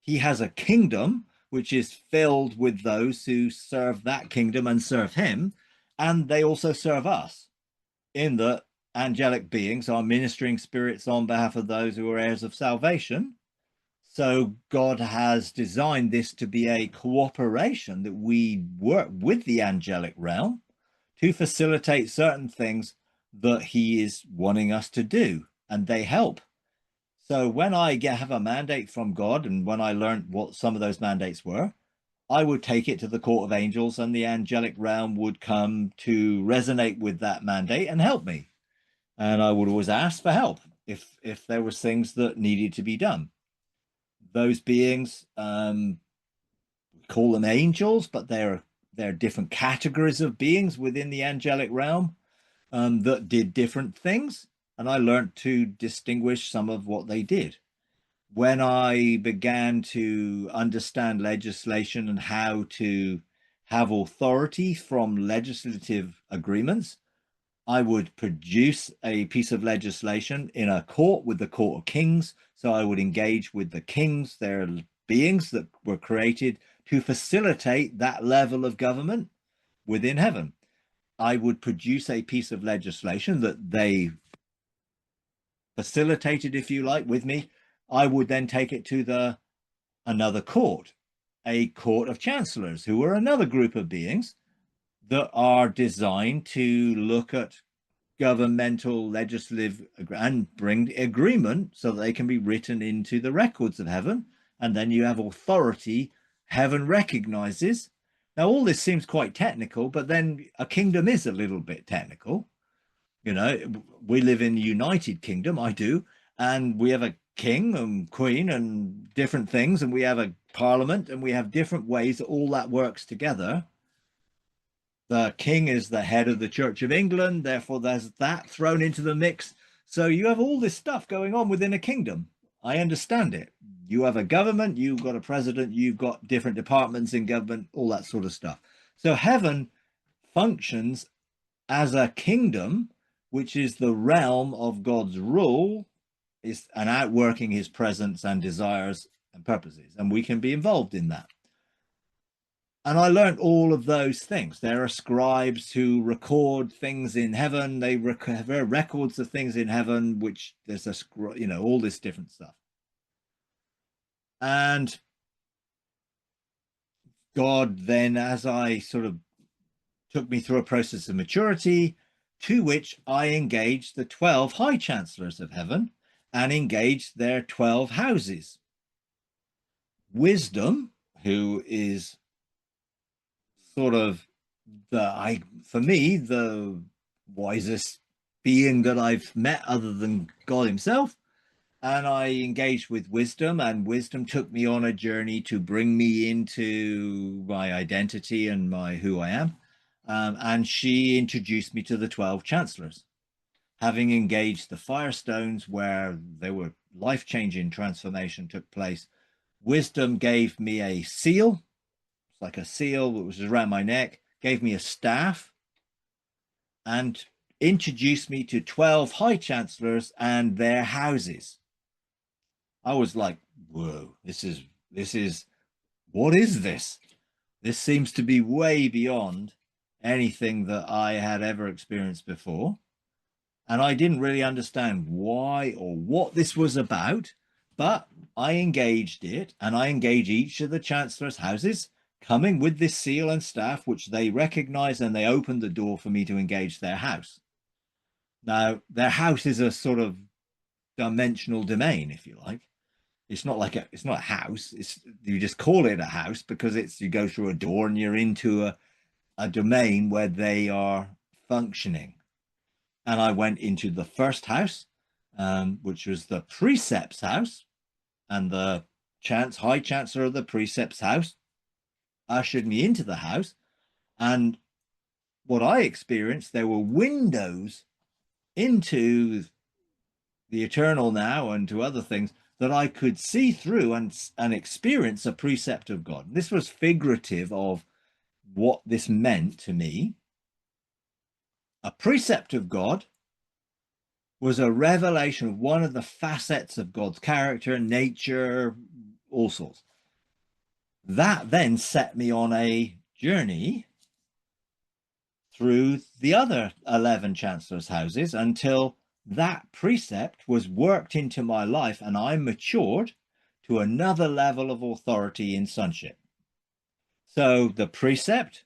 He has a kingdom which is filled with those who serve that kingdom and serve him, and they also serve us, in that angelic beings are ministering spirits on behalf of those who are heirs of salvation. So God has designed this to be a cooperation, that we work with the angelic realm to facilitate certain things that he is wanting us to do, and they help. So when I have a mandate from God, and when I learned what some of those mandates were, I would take it to the court of angels, and the angelic realm would come to resonate with that mandate and help me. And I would always ask for help if there was things that needed to be done. Those beings, we call them angels, but they're different categories of beings within the angelic realm that did different things. And I learned to distinguish some of what they did. When I began to understand legislation and how to have authority from legislative agreements, I would produce a piece of legislation in a court with the Court of Kings. So I would engage with the kings, their beings that were created to facilitate that level of government within heaven. I would produce a piece of legislation that they facilitated, if you like, with me. I would then take it to another court, a court of chancellors, who are another group of beings that are designed to look at governmental, legislative, and bring agreement so that they can be written into the records of heaven. And then you have authority heaven recognizes. Now, all this seems quite technical, but then a kingdom is a little bit technical. We live in the United Kingdom, I do, and we have a king and queen and different things, and we have a parliament, and we have different ways that all that works together. The king is the head of the Church of England, therefore there's that thrown into the mix. So you have all this stuff going on within a kingdom. I understand it. You have a government, you've got a president, you've got different departments in government, all that sort of stuff. So heaven functions as a kingdom, which is the realm of God's rule, is an outworking his presence and desires and purposes, and we can be involved in that. And I learned all of those things. There are scribes who record things in heaven. They have records of things in heaven, which there's all this different stuff. And God then, as I sort of took me through a process of maturity, to which I engaged the 12 high chancellors of heaven and engaged their 12 houses. Wisdom, who is sort of for me, the wisest being that I've met other than God himself. And I engaged with wisdom, and wisdom took me on a journey to bring me into my identity and my who I am. And she introduced me to the 12 chancellors. Having engaged the firestones where there were life-changing transformation took place, wisdom gave me a seal. It's like a seal that was around my neck, gave me a staff, and introduced me to 12 high chancellors and their houses. I was like, whoa, this is, what is this? This seems to be way beyond anything that I had ever experienced before. And I didn't really understand why or what this was about, but I engaged it, and I engaged each of the chancellor's houses, coming with this seal and staff, which they recognized, and they opened the door for me to engage their house. Now, their house is a sort of dimensional domain, if you like. It's not like it's not a house. You just call it a house because you go through a door and you're into a domain where they are functioning. And I went into the first house, which was the precepts house, and the high chancellor of the precepts house ushered me into the house. And what I experienced, there were windows into the eternal now and to other things that I could see through and experience a precept of God. This was figurative of what this meant to me. A precept of God was a revelation of one of the facets of God's character, nature, all sorts. That then set me on a journey through the other 11 chancellors' houses until that precept was worked into my life and I matured to another level of authority in sonship. So the precept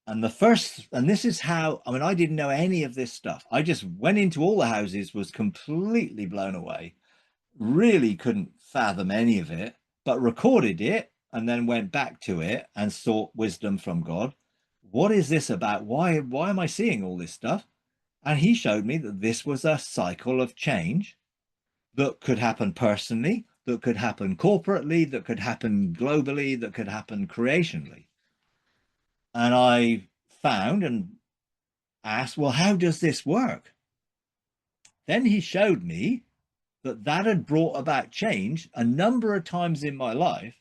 and this is how, I mean, I didn't know any of this stuff. I just went into all the houses, was completely blown away, really couldn't fathom any of it, but recorded it and then went back to it and sought wisdom from God. What is this about? Why am I seeing all this stuff? And he showed me that this was a cycle of change that could happen personally, that could happen corporately, that could happen globally, that could happen creationally. And I found and asked, well, how does this work? Then he showed me that had brought about change a number of times in my life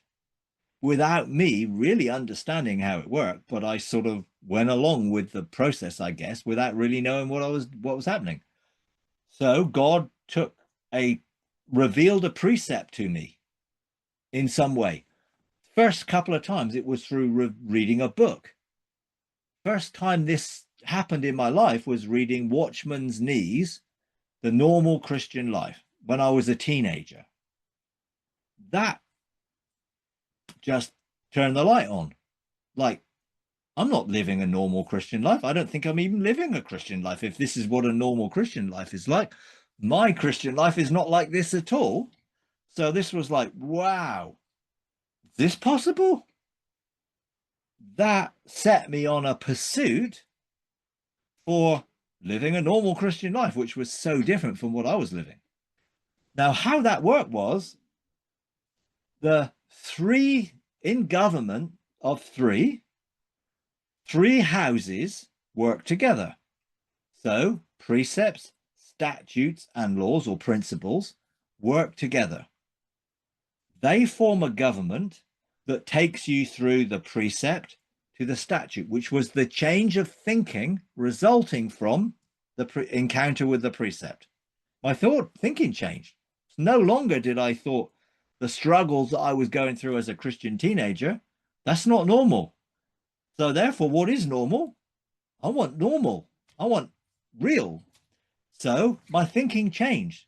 without me really understanding how it worked. But I sort of went along with the process, I guess, without really knowing what was happening. So God revealed a precept to me in some way. First couple of times it was through reading a book. First time this happened in my life was reading Watchman's Knees, The Normal Christian Life, when I was a teenager. That just turned the light on. Like, I'm not living a normal Christian life. I don't think I'm even living a Christian life. If this is what a normal Christian life is like, my Christian life is not like this at all. So this was like, wow, is this possible? That set me on a pursuit for living a normal Christian life, which was so different from what I was living. Now, how that worked was the three in government of three houses work together. So precepts, statutes, and laws or principles work together. They form a government that takes you through the precept to the statute, which was the change of thinking resulting from the encounter with the precept. My thinking changed. No longer did I thought the struggles that I was going through as a Christian teenager, that's not normal. So therefore, what is normal? I want normal. I want real. So my thinking changed.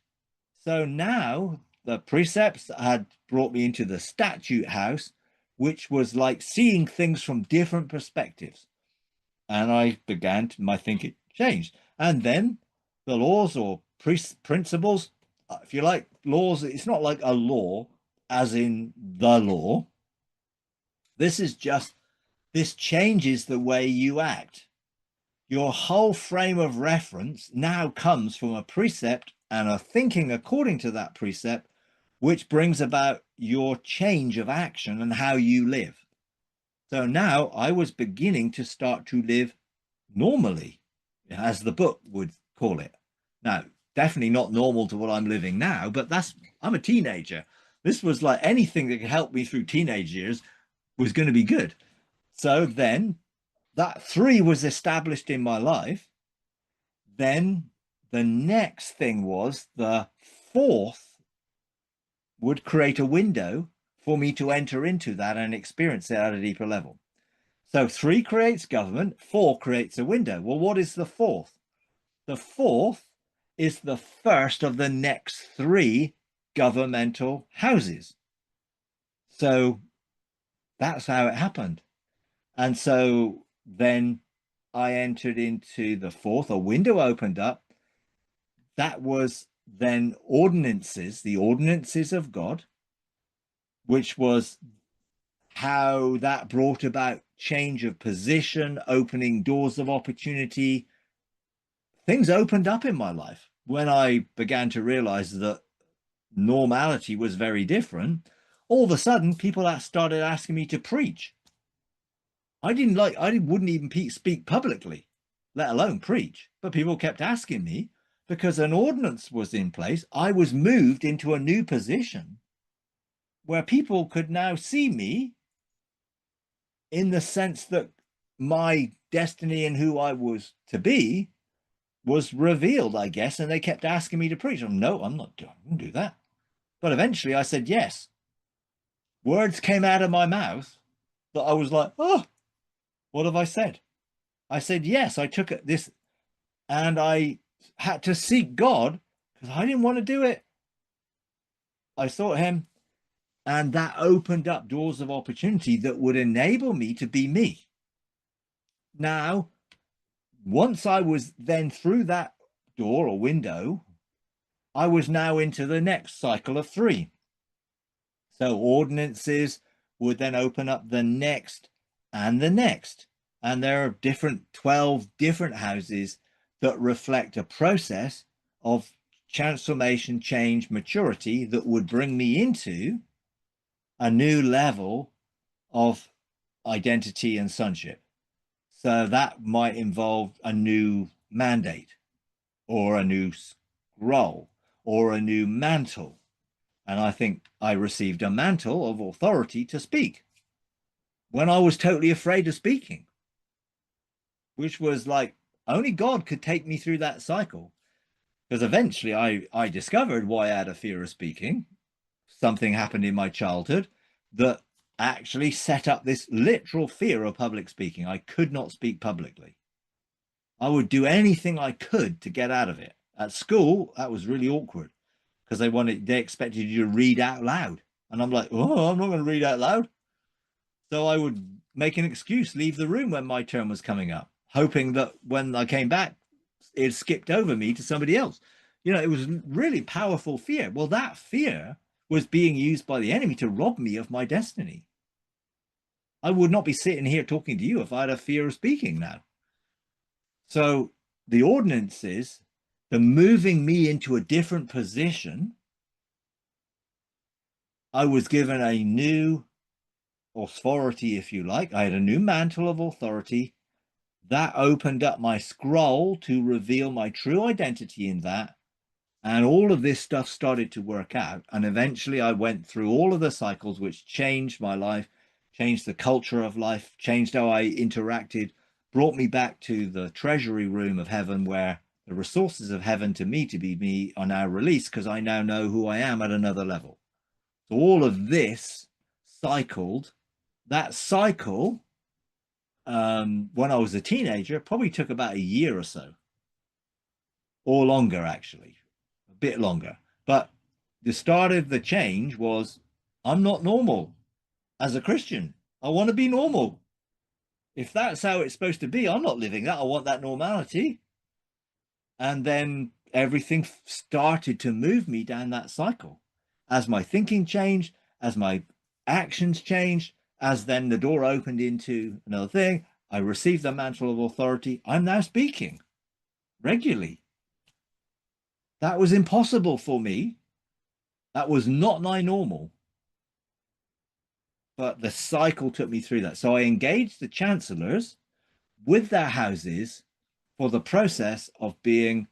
So now the precepts had brought me into the statute house, which was like seeing things from different perspectives. And I began my thinking changed. And then the laws or principles, if you like, laws, it's not like a law as in the law. This changes the way you act. your whole frame of reference now comes from a precept and a thinking according to that precept, which brings about your change of action and how you live. So now I was beginning to start to live normally, as the book would call it. Now, definitely not normal to what I'm living now, but I'm a teenager. This was like anything that could help me through teenage years was going to be good. So then that 3 was established in my life. Then the next thing was the 4th would create a window for me to enter into that and experience it at a deeper level. So 3 creates government, 4 creates a window. Well, what is the 4th? The 4th is the first of the next 3 governmental houses. So that's how it happened. And so then I entered into the 4th, a window opened up. That was then ordinances, the ordinances of God, which was how that brought about change of position, opening doors of opportunity. Things opened up in my life when I began to realize that normality was very different. All of a sudden, people started asking me to preach. I wouldn't even speak publicly, let alone preach. But people kept asking me because an ordinance was in place. I was moved into a new position where people could now see me in the sense that my destiny and who I was to be was revealed, I guess. And they kept asking me to preach. No, I'm not going to do that. But eventually I said yes. Words came out of my mouth that I was like, oh, what have I said? I said yes. I took this and I had to seek God because I didn't want to do it. I sought him, and that opened up doors of opportunity that would enable me to be me. Now, once I was then through that door or window, I was now into the next cycle of 3. So ordinances would then open up the next and the next. And there are 12 different houses that reflect a process of transformation, change, maturity that would bring me into a new level of identity and sonship. So that might involve a new mandate or a new scroll or a new mantle. And I think I received a mantle of authority to speak when I was totally afraid of speaking, which was like only God could take me through that cycle. Because eventually I discovered why I had a fear of speaking. Something happened in my childhood that actually set up this literal fear of public speaking. I could not speak publicly. I would do anything I could to get out of it. At school, that was really awkward because they expected you to read out loud. And I'm like, oh, I'm not going to read out loud. So I would make an excuse, leave the room when my turn was coming up, hoping that when I came back, it skipped over me to somebody else. It was really powerful fear. Well, that fear was being used by the enemy to rob me of my destiny. I would not be sitting here talking to you if I had a fear of speaking now. So the ordinances, the moving me into a different position, I was given a new authority, if you like. I had a new mantle of authority that opened up my scroll to reveal my true identity in that. And all of this stuff started to work out. And eventually I went through all of the cycles, which changed my life, changed the culture of life, changed how I interacted, brought me back to the treasury room of heaven, where the resources of heaven to me, to be me, are now released because I now know who I am at another level. So all of this cycled. That cycle, when I was a teenager, probably took about a year or so, or longer, actually. Bit longer. But the start of the change was, I'm not normal as a Christian. I want to be normal. If that's how it's supposed to be, I'm not living that. I want that normality. And then everything started to move me down that cycle. As my thinking changed, as my actions changed, as then the door opened into another thing, I received the mantle of authority. I'm now speaking regularly. That was impossible for me. That was not my normal. But the cycle took me through that. So I engaged the chancellors with their houses for the process of being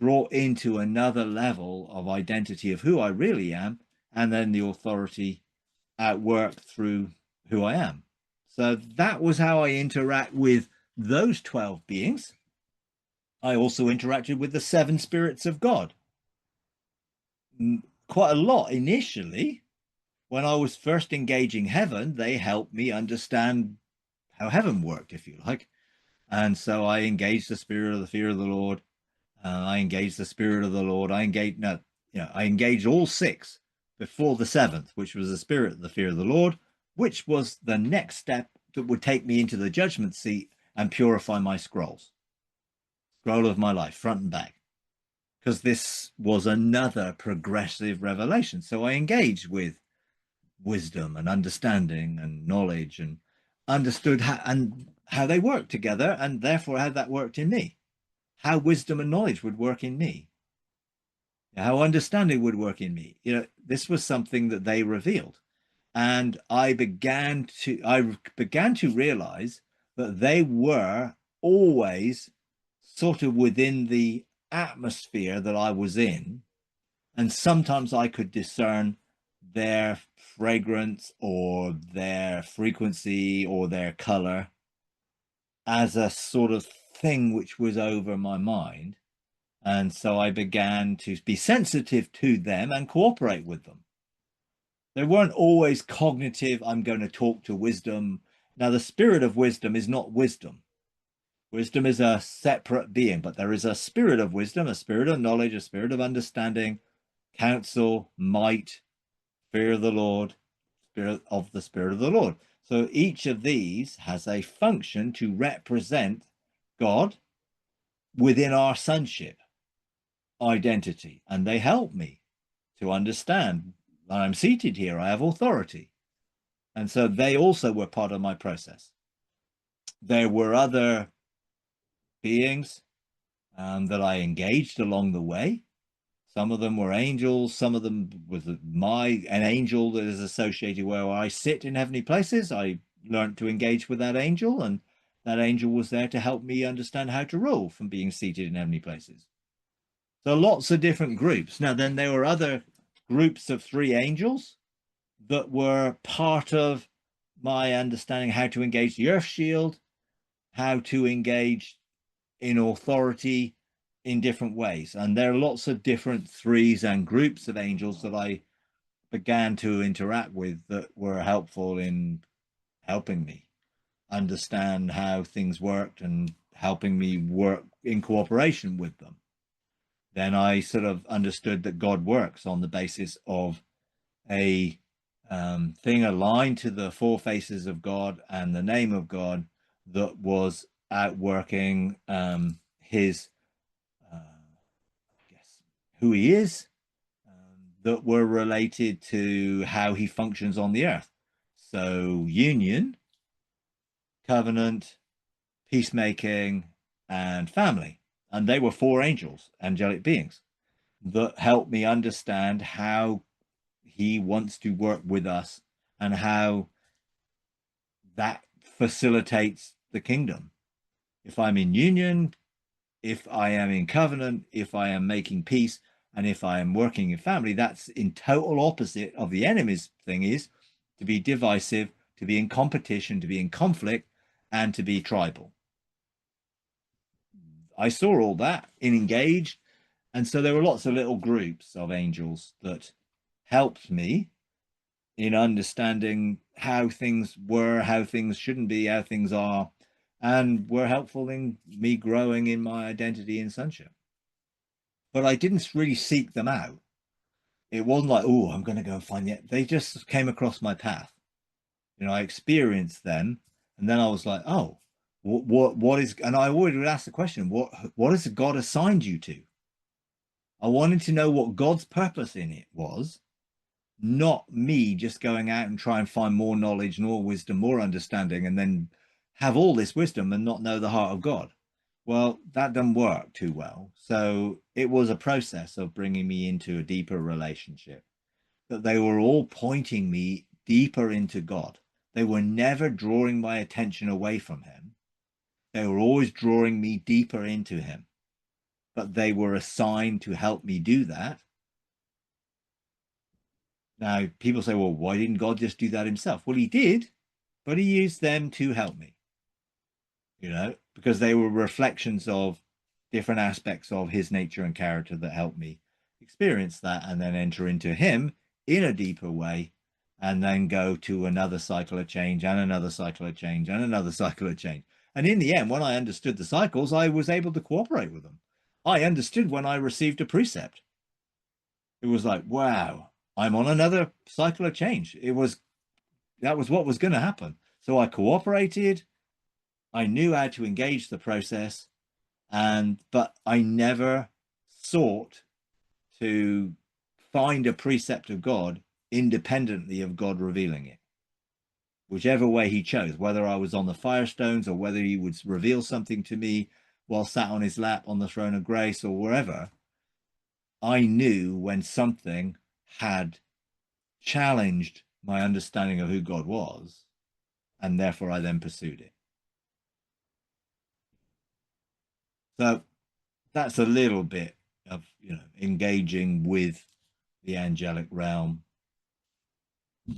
brought into another level of identity of who I really am, and then the authority at work through who I am. So that was how I interact with those 12 beings. I also interacted with the 7 spirits of God. Quite a lot initially. When I was first engaging heaven, they helped me understand how heaven worked, if you like. And so I engaged the spirit of the fear of the Lord. I engaged the spirit of the Lord. I engaged all 6 before the 7th, which was the spirit of the fear of the Lord, which was the next step that would take me into the judgment seat and purify my scroll of my life, front and back, because this was another progressive revelation. So I engaged with wisdom and understanding and knowledge, and understood how they worked together, and therefore how that worked in me, how wisdom and knowledge would work in me, how understanding would work in me. This was something that they revealed, and I began to realize that they were always sort of within the atmosphere that I was in, and sometimes I could discern their fragrance or their frequency or their color as a sort of thing which was over my mind. And so I began to be sensitive to them and cooperate with them. They weren't always cognitive, I'm going to talk to wisdom. Now, the spirit of wisdom is not wisdom. Wisdom is a separate being, but there is a spirit of wisdom, a spirit of knowledge, a spirit of understanding, counsel, might, fear of the Lord, spirit of the Lord. So each of these has a function to represent God within our sonship identity, and they help me to understand that I'm seated here, I have authority. And so they also were part of my process. There were other beings that I engaged along the way. Some of them were angels, some of them was an angel that is associated where I sit in heavenly places. I learned to engage with that angel, and that angel was there to help me understand how to rule from being seated in heavenly places. So lots of different groups. Now, then there were other groups of 3 angels that were part of my understanding how to engage the earth shield, how to engage in authority in different ways. And there are lots of different 3s and groups of angels that I began to interact with that were helpful in helping me understand how things worked and helping me work in cooperation with them. Then I sort of understood that God works on the basis of a thing aligned to the 4 faces of God and the name of God that was outworking his who he is, that were related to how he functions on the earth. So union, covenant, peacemaking, and family. And they were 4 angels, angelic beings, that helped me understand how he wants to work with us and how that facilitates the kingdom. If I'm in union, if I am in covenant, if I am making peace, and if I am working in family, that's in total opposite of the enemy's thing, is to be divisive, to be in competition, to be in conflict, and to be tribal. I saw all that in engaged, and so there were lots of little groups of angels that helped me in understanding how things were, how things shouldn't be, how things are, and were helpful in me growing in my identity in sonship. But I didn't really seek them out. It wasn't like, oh, I'm going to go and find it. They just came across my path. I experienced them, and then I was like, oh, what is? And I always would ask the question, what has God assigned you to? I wanted to know what God's purpose in it was, not me just going out and try and find more knowledge, more wisdom, more understanding, and then have all this wisdom and not know the heart of God. Well, that doesn't work too well. So it was a process of bringing me into a deeper relationship, that they were all pointing me deeper into God. They were never drawing my attention away from him. They were always drawing me deeper into him, but they were assigned to help me do that. Now, people say, well, why didn't God just do that himself? Well, he did, but he used them to help me, you know, because they were reflections of different aspects of his nature and character that helped me experience that and then enter into him in a deeper way, and then go to another cycle of change and another cycle of change and another cycle of change. And in the end, when I understood the cycles, I was able to cooperate with them. I understood when I received a precept. It was like, wow, I'm on another cycle of change. That was what was going to happen. So I cooperated. I knew how to engage the process, but I never sought to find a precept of God independently of God revealing it. Whichever way he chose, whether I was on the firestones or whether he would reveal something to me while sat on his lap on the throne of grace or wherever, I knew when something had challenged my understanding of who God was, and therefore I then pursued it. So that's a little bit of, you know, engaging with the angelic realm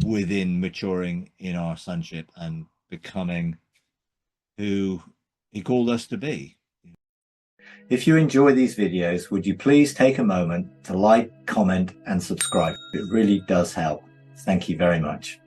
within maturing in our sonship and becoming who he called us to be. If you enjoy these videos, would you please take a moment to like, comment, and subscribe? It really does help. Thank you very much.